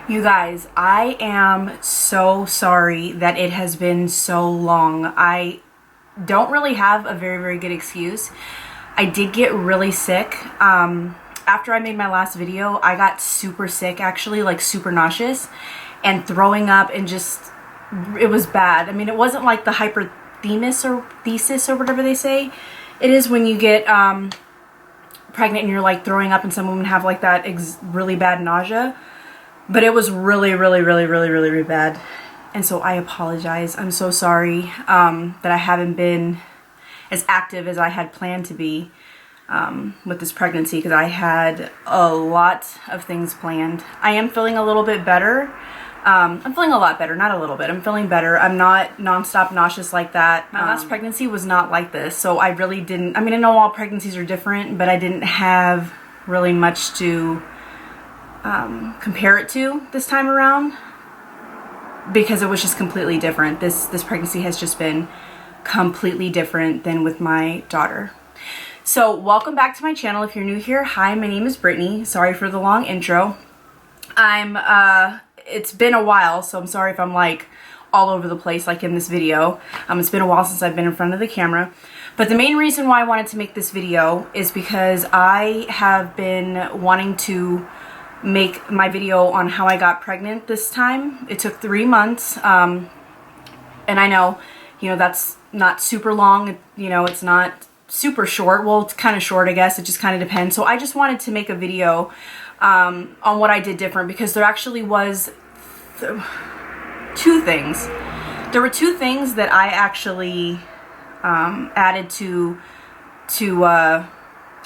You guys, I am so sorry that it has been so long. I don't really have a very good excuse. I did get really sick. After I made my last video, I got super sick, actually, like super nauseous and throwing up, and just, it was bad. I mean, it wasn't like the hyperthesis or thesis or whatever they say. It is when you get pregnant and you're like throwing up, and some women have like that really bad nausea. But it was really bad. And so I apologize. I'm so sorry that I haven't been as active as I had planned to be with this pregnancy, because I had a lot of things planned. I am feeling a little bit better. I'm feeling a lot better, not a little bit. I'm feeling better. I'm not nonstop nauseous like that. My last pregnancy was not like this, so I really didn't, I mean, I know all pregnancies are different, but I didn't have really much to compare it to this time around, because it was just completely different. This pregnancy has just been completely different than with my daughter. So welcome back to my channel. If you're new here, hi, my name is Brittany. Sorry for the long intro. It's been a while, so I'm sorry if I'm like all over the place like in this video. It's been a while since I've been in front of the camera. But the main reason why I wanted to make this video is because I have been wanting to make my video on how I got pregnant this time. It took 3 months, and I know, you know, that's not super long, you know, it's not super short. Well, it's kind of short, I guess. It just kind of depends. So I just wanted to make a video on what I did different, because there actually was two things. There were two things that I actually added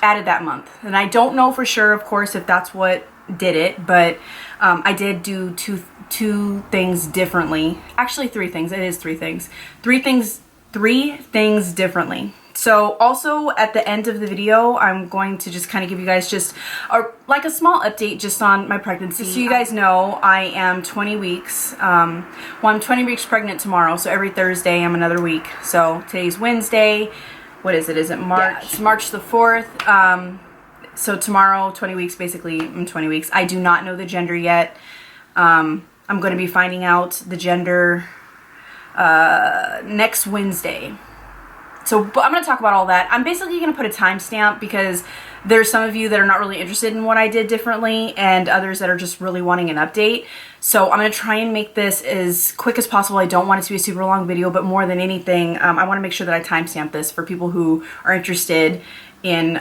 added that month. And I don't know for sure, of course, if that's what did it, but I did do two things differently. Actually, three things. It is three things. Three things differently. So also at the end of the video, I'm going to just kind of give you guys just like a small update just on my pregnancy. So you guys know I am 20 weeks. Well, I'm 20 weeks pregnant tomorrow. So every Thursday I'm another week. So today's Wednesday. What is it? Is it March? Yeah, it's March the 4th. So tomorrow, 20 weeks, basically, I'm 20 weeks. I do not know the gender yet. I'm going to be finding out the gender next Wednesday. So but I'm going to talk about all that. I'm basically going to put a timestamp, because there's some of you that are not really interested in what I did differently, and others that are just really wanting an update. So I'm going to try and make this as quick as possible. I don't want it to be a super long video, but more than anything, I want to make sure that I timestamp this for people who are interested in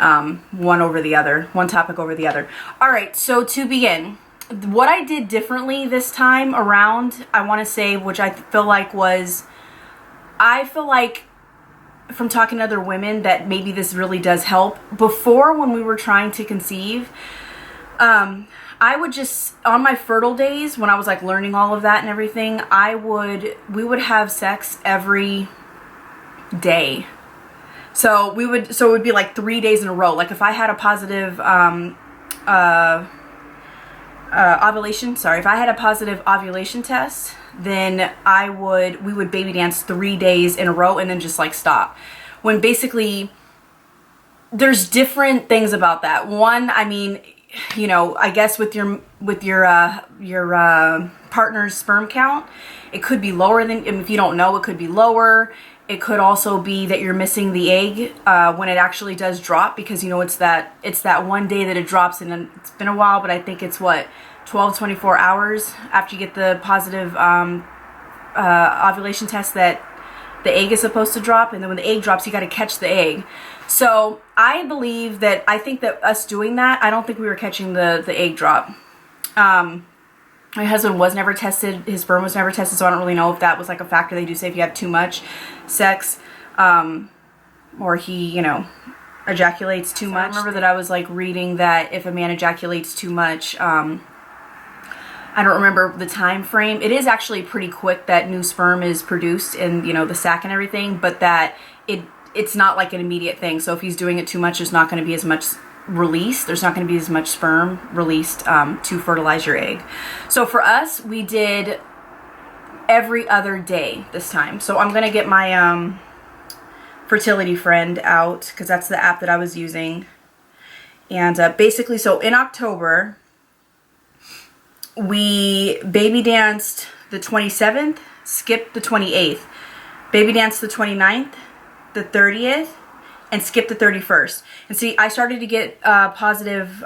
one over the other, one topic over the other. All right, so to begin, what I did differently this time around, I want to say, which I feel like from talking to other women, that maybe this really does help. Before, when we were trying to conceive, I would just, on my fertile days, when I was like learning all of that and everything, we would have sex every day. So it would be like 3 days in a row. Like if I had a positive if I had a positive ovulation test, then we would baby dance 3 days in a row and then just like stop. When basically there's different things about that. One, I mean, you know, I guess with your partner's sperm count, it could be lower than, if you don't know, it could be lower. It could also be that you're missing the egg when it actually does drop, because, you know, it's that one day that it drops, and it's been a while, but I think it's what, 12-24 hours after you get the positive ovulation test that the egg is supposed to drop. And then when the egg drops, you got to catch the egg. So I think that us doing that, I don't think we were catching the egg drop. My husband was never tested. His sperm was never tested, so I don't really know if that was like a factor. They do say if you have too much sex, or he, you know, ejaculates too much. I remember that I was like reading that if a man ejaculates too much, I don't remember the time frame. It is actually pretty quick that new sperm is produced in, you know, the sac and everything, but that it's not like an immediate thing. So if he's doing it too much, there's not going to be as much released. There's not going to be as much sperm released to fertilize your egg. So for us, we did every other day this time. So I'm going to get my fertility friend out, because that's the app that I was using. And basically, so in October, we baby danced the 27th, skipped the 28th, baby danced the 29th, the 30th, and skipped the 31st. And see, I started to get positive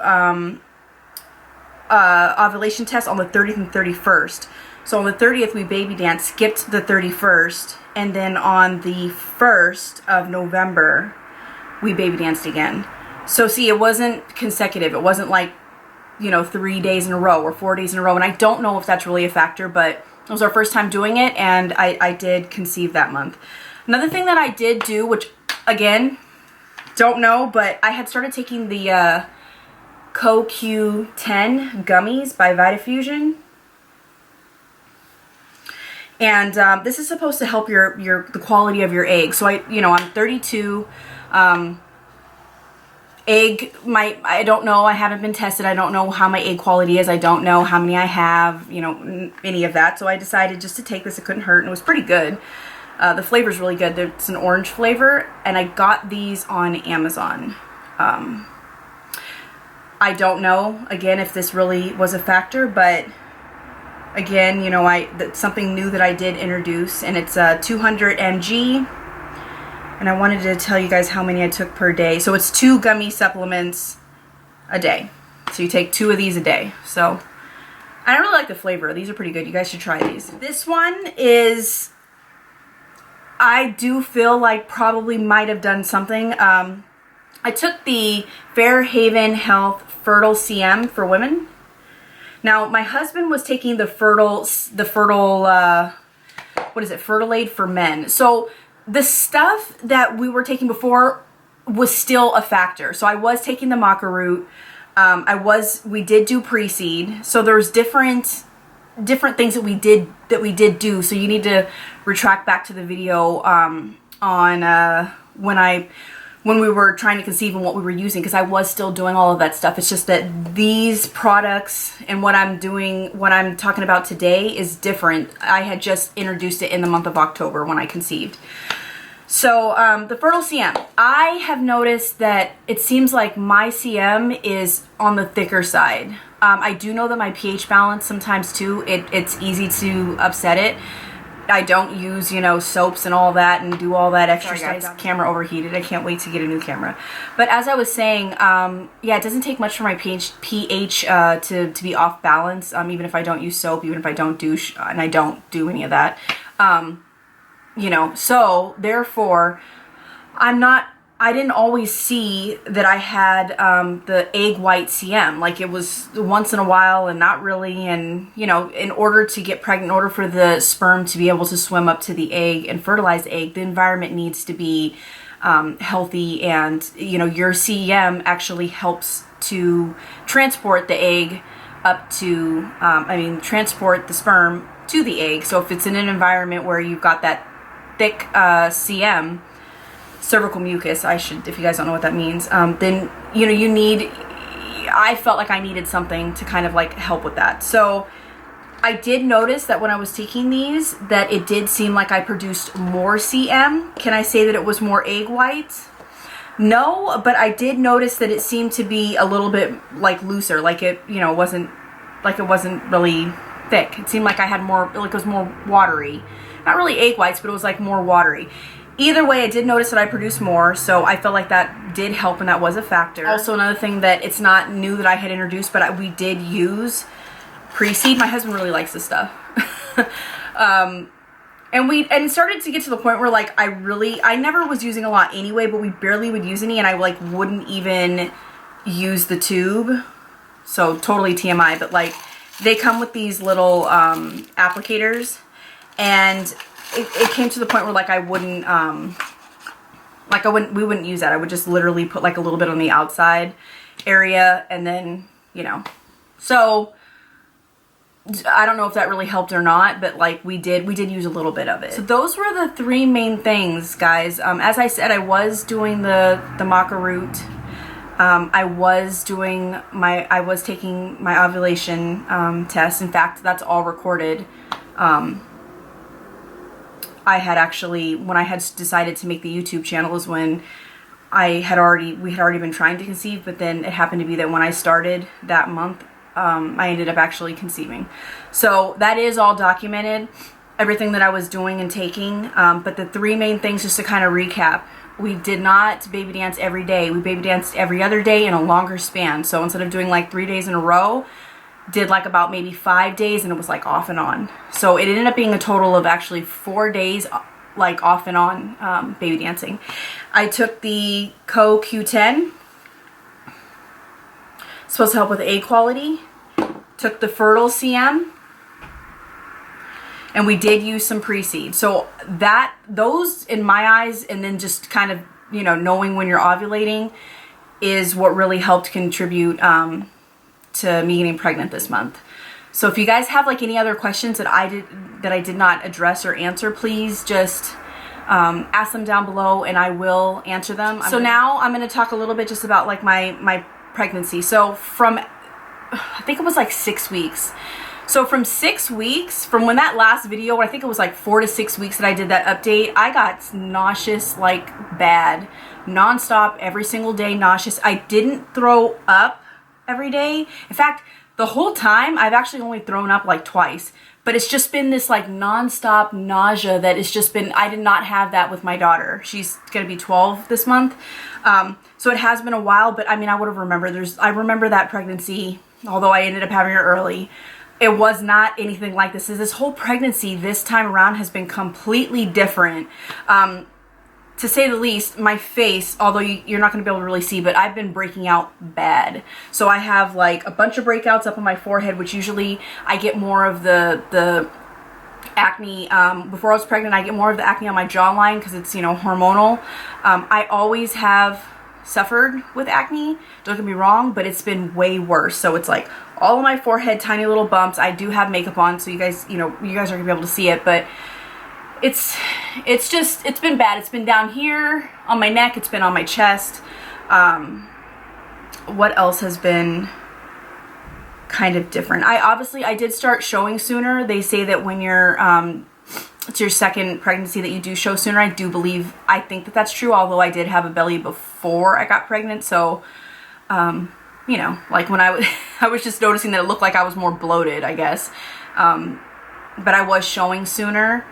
ovulation tests on the 30th and 31st. So on the 30th, we baby danced, skipped the 31st, and then on the 1st of November, we baby danced again. So see, it wasn't consecutive. It wasn't like, you know, 3 days in a row or 4 days in a row. And I don't know if that's really a factor, but it was our first time doing it, and I did conceive that month. Another thing that I did do, which, again, don't know, but I had started taking the CoQ10 gummies by Vitafusion. And this is supposed to help the quality of your egg. So I'm 32. I don't know. I haven't been tested. I don't know how my egg quality is. I don't know how many I have. You know, any of that. So I decided just to take this. It couldn't hurt, and it was pretty good. The flavor's really good. It's an orange flavor, and I got these on Amazon. I don't know, again, if this really was a factor, but again, you know, that's something new that I did introduce, and it's 200 mg, and I wanted to tell you guys how many I took per day. So it's 2 gummy supplements a day. So you take 2 of these a day. So I really like the flavor. These are pretty good. You guys should try these. This one is, I do feel like probably might have done something. I took the Fairhaven Health Fertile CM for women. Now, my husband was taking the Fertile, what is it, Fertilade for men. So the stuff that we were taking before was still a factor. So I was taking the maca root. We did do Preseed. So there's different things that we did do. So you need to retract back to the video on when we were trying to conceive and what we were using, because I was still doing all of that stuff. It's just that these products and what I'm talking about today is different. I had just introduced it in the month of October when I conceived. So the Fertile CM, I have noticed that it seems like my CM is on the thicker side. I do know that my pH balance sometimes too, it's easy to upset it. I don't use, you know, soaps and all that and do all that extra stuff. Camera overheated. I can't wait to get a new camera. But as I was saying, yeah, it doesn't take much for my pH to be off balance, even if I don't use soap, even if I don't douche, and I don't do any of that. You know, so therefore, I didn't always see that I had the egg white CM. Like, it was once in a while and not really. And, you know, in order to get pregnant, in order for the sperm to be able to swim up to the egg and fertilize the egg, the environment needs to be healthy. And, you know, your CM actually helps to transport the egg up to, transport the sperm to the egg. So if it's in an environment where you've got that thick CM, cervical mucus, if you guys don't know what that means, then, you know, I felt like I needed something to kind of like help with that. So I did notice that when I was taking these, that it did seem like I produced more CM. Can I say that it was more egg white? No, but I did notice that it seemed to be a little bit like looser, like it, you know, wasn't really thick. It seemed like I had more, like it was more watery. Not really egg whites, but it was like more watery. Either way, I did notice that I produced more, so I felt like that did help, and that was a factor. Also, another thing that it's not new that I had introduced, but we did use Preseed. My husband really likes this stuff. And it started to get to the point where, like, I never was using a lot anyway, but we barely would use any, and I, like, wouldn't even use the tube. So, totally TMI, but, like, they come with these little applicators, and it came to the point where, like, we wouldn't use that. I would just literally put, like, a little bit on the outside area, and then, you know. So I don't know if that really helped or not, but, like, we did use a little bit of it. So those were the 3 main things, guys. As I said, I was doing the maca root. I was taking my ovulation test. In fact, that's all recorded. I had actually, when I had decided to make the YouTube channel, is when we had already been trying to conceive, but then it happened to be that when I started that month, I ended up actually conceiving. So that is all documented, everything that I was doing and taking. But the three main things, just to kind of recap: we did not baby dance every day. We baby danced every other day in a longer span. So instead of doing like 3 days in a row, did like about maybe 5 days, and it was like off and on. So it ended up being a total of actually 4 days like off and on baby dancing. I took the CoQ10, supposed to help with egg quality. Took the Fertile CM, and we did use some Preseed. So those in my eyes, and then just kind of, you know, knowing when you're ovulating is what really helped contribute to me getting pregnant this month. So if you guys have like any other questions that I did not address or answer, please just ask them down below and I will answer them. So now I'm going to talk a little bit just about like my pregnancy. So from, I think it was like 6 weeks. So from 6 weeks, from when that last video, I think it was like 4 to 6 weeks that I did that update, I got nauseous like bad, nonstop, every single day nauseous. I didn't throw up every day. In fact, the whole time I've actually only thrown up like twice, but it's just been this like nonstop nausea that it's just been, I did not have that with my daughter. She's gonna be 12 this month. So it has been a while, but I mean, I would have remembered. I remember that pregnancy, although I ended up having her early. It was not anything like this. This whole pregnancy this time around has been completely different. To say the least, my face, although you're not going to be able to really see, but I've been breaking out bad. So I have like a bunch of breakouts up on my forehead, which usually I get more of the acne. Before I was pregnant, I get more of the acne on my jawline because it's, you know, hormonal. I always have suffered with acne, don't get me wrong, but it's been way worse. So it's like all on my forehead, tiny little bumps. I do have makeup on, so you guys, you know, you guys are gonna be able to see it, but it's been bad. It's been down here on my neck, it's been on my chest. What else has been kind of different? I did start showing sooner. They say that when you're it's your second pregnancy that you do show sooner. I think that that's true, although I did have a belly before I got pregnant. So you know, like when I was just noticing that it looked like I was more bloated, I guess. But I was showing sooner.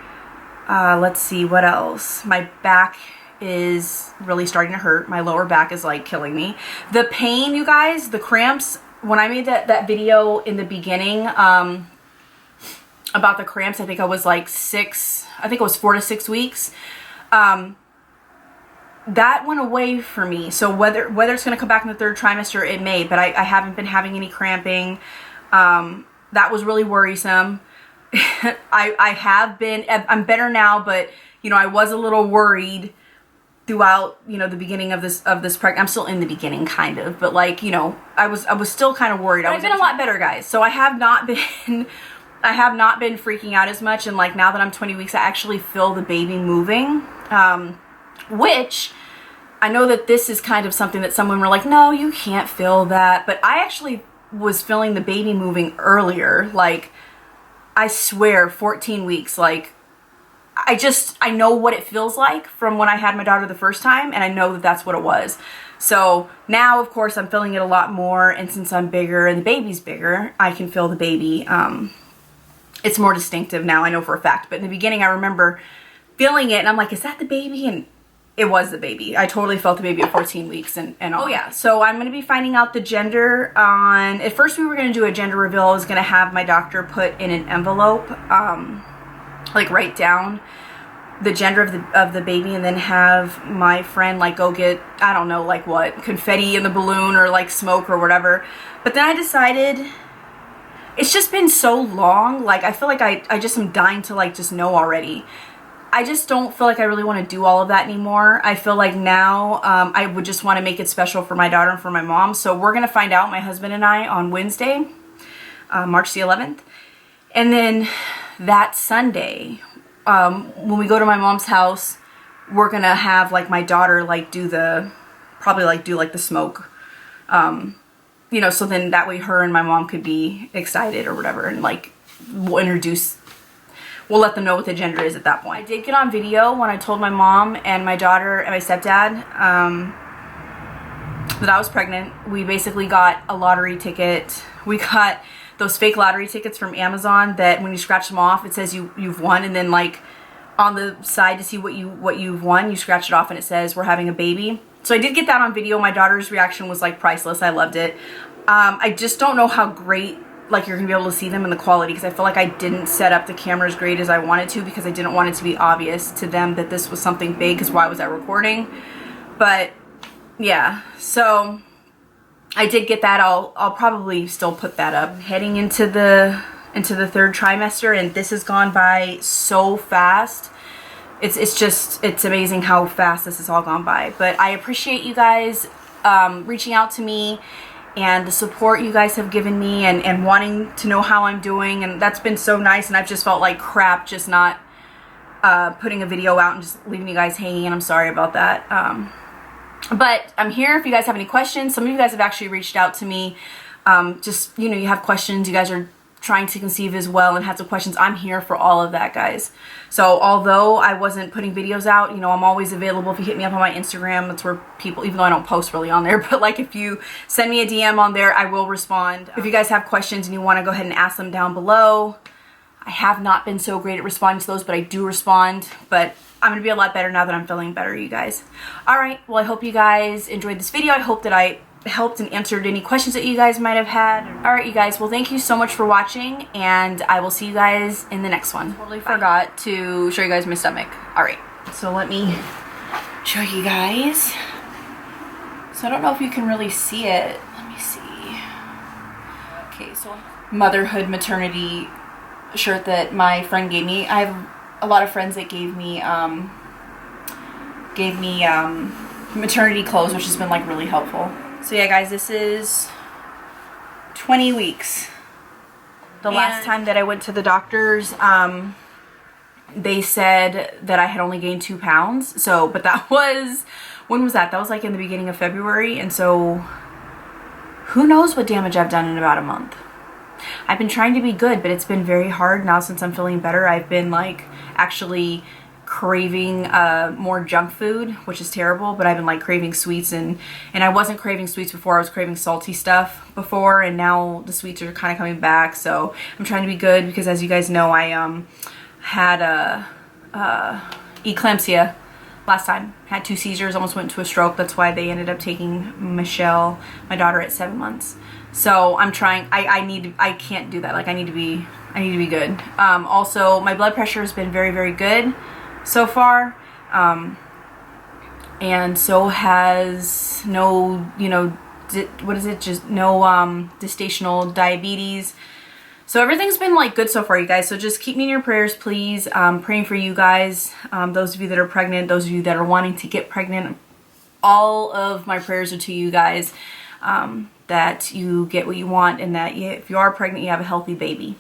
Let's see, what else? My back is really starting to hurt. My lower back is like killing me. The pain, you guys, the cramps, when I made that video in the beginning about the cramps, I think I was like 4 to 6 weeks. That went away for me. So whether it's going to come back in the third trimester, it may, but I haven't been having any cramping. That was really worrisome. I'm better now, but you know, I was a little worried throughout, you know, the beginning of this I'm still in the beginning kind of, but like, you know, I was still kind of worried. I've been a lot better, guys. So I have not been freaking out as much. And like now that I'm 20 weeks, I actually feel the baby moving, which I know that this is kind of something that someone were like, no, you can't feel that. But I actually was feeling the baby moving earlier. Like, I swear 14 weeks, like I know what it feels like from when I had my daughter the first time, and I know that that's what it was. So now, of course, I'm feeling it a lot more, and since I'm bigger and the baby's bigger, I can feel the baby. It's more distinctive now, I know for a fact. But in the beginning, I remember feeling it, and I'm like, is that the baby? And it was the baby. I totally felt the baby at 14 weeks and all. Oh yeah, so I'm going to be finding out the gender on, at first we were going to do a gender reveal. I was going to have my doctor put in an envelope, like write down the gender of the baby, and then have my friend like go get, I don't know, like what, confetti in the balloon or like smoke or whatever. But then I decided, it's just been so long, like I feel like I just am dying to like just know already. I just don't feel like I really want to do all of that anymore. I feel like now I would just want to make it special for my daughter and for my mom. So we're going to find out, my husband and I, on Wednesday, March the 11th. And then that Sunday, when we go to my mom's house, we're going to have like my daughter like do the smoke. You know, so then that way her and my mom could be excited or whatever, and like we'll let them know what the gender is at that point. I did get on video when I told my mom and my daughter and my stepdad that I was pregnant. We basically got a lottery ticket. We got those fake lottery tickets from Amazon that when you scratch them off, it says you've won, and then like on the side to see what you've won, you scratch it off and it says we're having a baby. So I did get that on video. My daughter's reaction was like priceless. I loved it. I just don't know how great like you're gonna be able to see them in the quality, because I feel like I didn't set up the camera as great as I wanted to, because I didn't want it to be obvious to them that this was something big, because why was I recording? But yeah, so I did get that. I'll probably still put that up. Heading into the third trimester, and this has gone by so fast. It's amazing how fast this has all gone by. But I appreciate you guys reaching out to me and the support you guys have given me, and wanting to know how I'm doing, and that's been so nice. And I've just felt like crap just not putting a video out and just leaving you guys hanging, and I'm sorry about that. But I'm here if you guys have any questions. Some of you guys have actually reached out to me. Just, you know, you have questions. You guys are trying to conceive as well and had some questions. I'm here for all of that, guys. So although I wasn't putting videos out, you know, I'm always available. If you hit me up on my Instagram, that's where people, even though I don't post really on there, but like if you send me a DM on there, I will respond. If you guys have questions and you want to go ahead and ask them down below, I have not been so great at responding to those, but I do respond. But I'm going to be a lot better now that I'm feeling better, you guys. Alright, well, I hope you guys enjoyed this video. I hope that I helped and answered any questions that you guys might have had. Alright, you guys, well, thank you so much for watching, and I will see you guys in the next one. Totally forgot to show you guys my stomach. Alright, so let me show you guys. So I don't know if you can really see it. Let me see. Okay, so motherhood maternity shirt that my friend gave me. I have a lot of friends that gave me maternity clothes, which has been like really helpful. So yeah, guys, this is 20 weeks. The last time that I went to the doctors, they said that I had only gained 2 pounds. So, but that was, when was that? That was like in the beginning of February. And so who knows what damage I've done in about a month. I've been trying to be good, but it's been very hard now since I'm feeling better. I've been like actually craving more junk food, which is terrible, but I've been like craving sweets, and I wasn't craving sweets before. I was craving salty stuff before, and now the sweets are kind of coming back. So I'm trying to be good, because as you guys know, I had eclampsia last time. Had 2 seizures, almost went into a stroke. That's why they ended up taking Michelle, my daughter, at 7 months. So I'm trying, I can't do that. Like I need to be good. Also, my blood pressure has been very, very good so far. And so has no, you know, what is it? Just no, gestational diabetes. So everything's been like good so far, you guys. So just keep me in your prayers, please. Praying for you guys. Those of you that are pregnant, those of you that are wanting to get pregnant, all of my prayers are to you guys. That you get what you want, and that if you are pregnant, you have a healthy baby.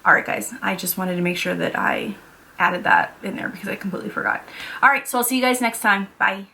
Alright, guys, I just wanted to make sure that I added that in there because I completely forgot. Alright, so I'll see you guys next time. Bye.